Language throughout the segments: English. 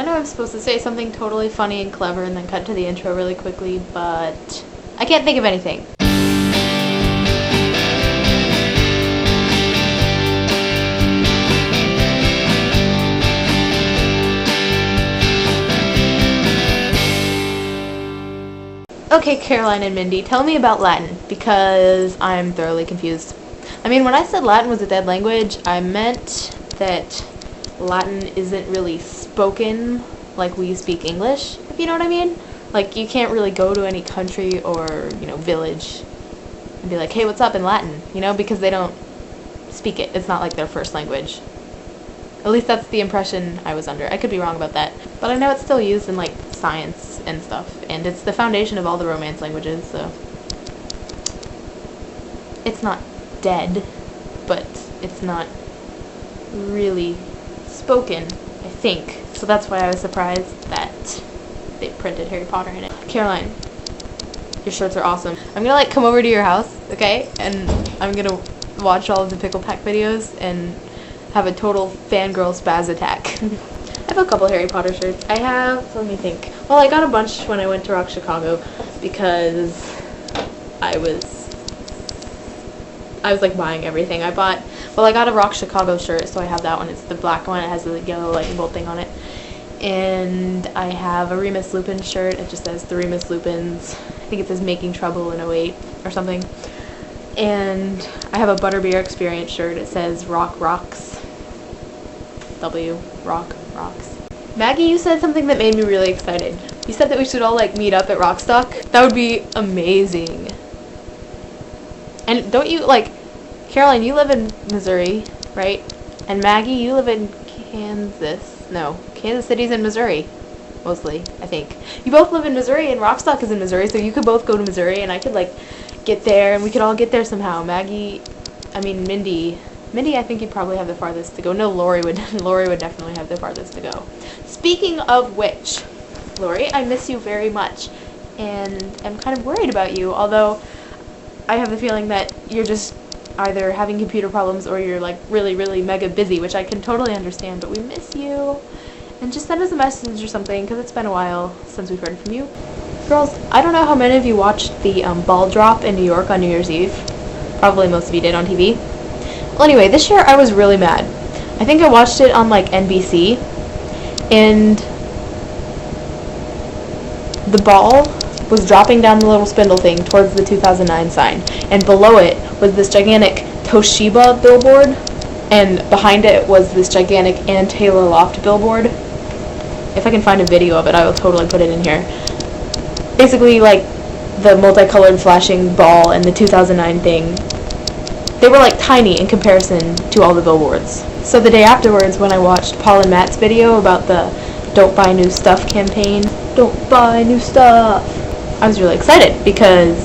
I know I'm supposed to say something totally funny and clever and then cut to the intro really quickly, but I can't think of anything. Okay, Caroline and Mindy, tell me about Latin, because I'm thoroughly confused. I mean, when I said Latin was a dead language, I meant that Latin isn't really spoken like we speak English, if you know what I mean. Like, you can't really go to any country or, village and be like, hey, what's up in Latin, because they don't speak it. It's not like their first language. At least that's the impression I was under. I could be wrong about that. But I know it's still used in, science and stuff, and it's the foundation of all the Romance languages, so it's not dead, but it's not really spoken, I think. So that's why I was surprised that they printed Harry Potter in it. Caroline, your shirts are awesome. I'm gonna come over to your house, okay? And I'm gonna watch all of the Pickle Pack videos and have a total fangirl spaz attack. I have a couple Harry Potter shirts. I have, let me think. Well, I got a bunch when I went to Rock Chicago because I was buying everything. I got a Rock Chicago shirt, so I have that one. It's the black one. It has the yellow lightning bolt thing on it. And I have a Remus Lupin shirt. It just says the Remus Lupins. I think it says Making Trouble in 08 or something. And I have a Butterbeer Experience shirt. It says Rock Rocks. W. Rock Rocks. Maggie, you said something that made me really excited. You said that we should all meet up at Rockstock. That would be amazing. And don't you, Caroline, you live in Missouri, right? And Maggie, you live in Kansas. No, Kansas City's in Missouri, mostly, I think. You both live in Missouri, and Rockstock is in Missouri, so you could both go to Missouri, and I could, get there, and we could all get there somehow. Mindy, I think you'd probably have the farthest to go. No, Lori would definitely have the farthest to go. Speaking of which, Lori, I miss you very much, and I'm kind of worried about you, although I have the feeling that you're just either having computer problems or you're really, really mega busy, which I can totally understand, but we miss you. And just send us a message or something, because it's been a while since we've heard from you. Girls, I don't know how many of you watched the ball drop in New York on New Year's Eve. Probably most of you did on TV. Well, anyway, this year I was really mad. I think I watched it on NBC, and the ball was dropping down the little spindle thing towards the 2009 sign, and below it was this gigantic Toshiba billboard, and behind it was this gigantic Ann Taylor Loft billboard. If I can find a video of it, I will totally put it in here. Basically, the multicolored flashing ball and the 2009 thing, they were tiny in comparison to all the billboards. So the day afterwards, when I watched Paul and Matt's video about the Don't Buy New Stuff campaign, don't buy new stuff, I was really excited because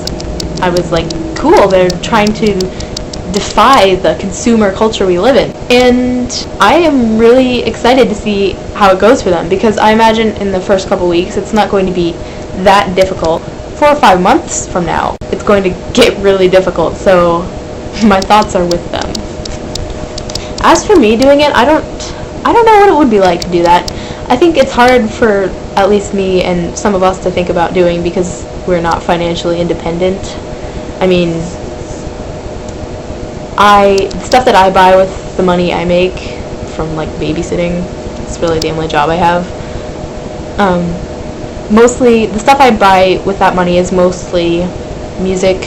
I was cool, they're trying to defy the consumer culture we live in. And I am really excited to see how it goes for them, because I imagine in the first couple weeks it's not going to be that difficult. 4 or 5 months from now, it's going to get really difficult, so my thoughts are with them. As for me doing it, I don't know what it would be like to do that. I think it's hard for at least me and some of us to think about doing because we're not financially independent. I mean, the stuff that I buy with the money I make from babysitting, it's really the only job I have. Mostly, the stuff I buy with that money is mostly music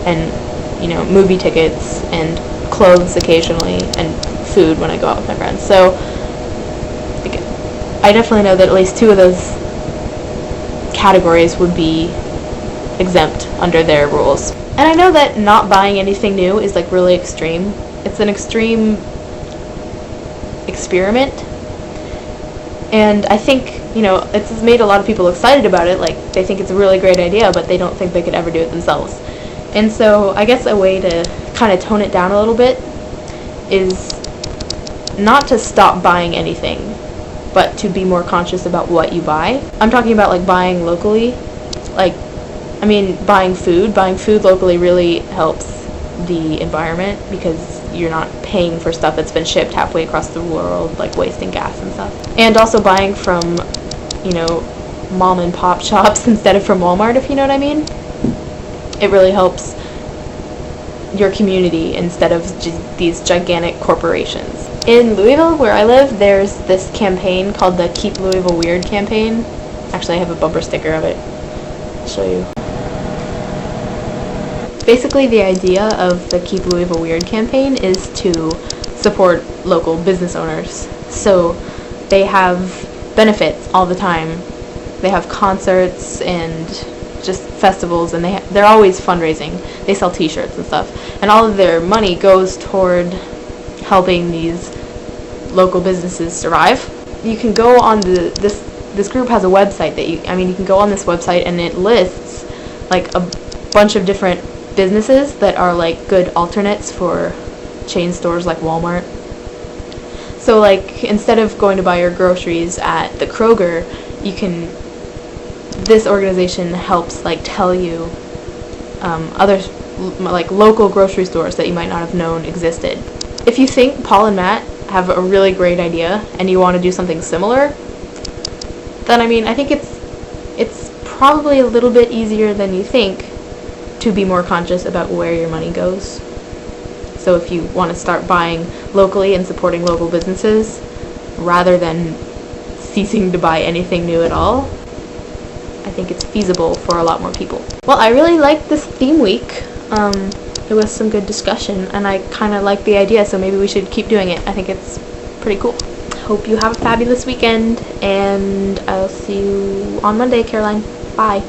and, movie tickets and clothes occasionally and food when I go out with my friends. So, I definitely know that at least 2 of those categories would be exempt under their rules. And I know that not buying anything new is really extreme. It's an extreme experiment. And I think, it's made a lot of people excited about it. They think it's a really great idea, but they don't think they could ever do it themselves. And so I guess a way to kind of tone it down a little bit is not to stop buying anything, but to be more conscious about what you buy. I'm talking about buying locally. Buying food. Buying food locally really helps the environment because you're not paying for stuff that's been shipped halfway across the world, like wasting gas and stuff. And also buying from, you know, mom and pop shops instead of from Walmart, if you know what I mean. It really helps your community instead of these gigantic corporations. In Louisville, where I live, there's this campaign called the Keep Louisville Weird campaign. Actually, I have a bumper sticker of it. I'll show you. Basically, the idea of the Keep Louisville Weird campaign is to support local business owners. So they have benefits all the time. They have concerts and just festivals, and they're always fundraising. They sell t-shirts and stuff. And all of their money goes toward helping these local businesses survive. You can go on this group has a website that you can go on this website, and it lists like a bunch of different businesses that are like good alternates for chain stores like Walmart. So like instead of going to buy your groceries at the Kroger, this organization helps like tell you other like local grocery stores that you might not have known existed. If you think Paul and Matt have a really great idea and you want to do something similar, then I think it's probably a little bit easier than you think to be more conscious about where your money goes. So if you want to start buying locally and supporting local businesses rather than ceasing to buy anything new at all, I think it's feasible for a lot more people. Well, I really liked this theme week. It was some good discussion, and I kind of like the idea, so maybe we should keep doing it. I think it's pretty cool. Hope you have a fabulous weekend, and I'll see you on Monday, Caroline. Bye.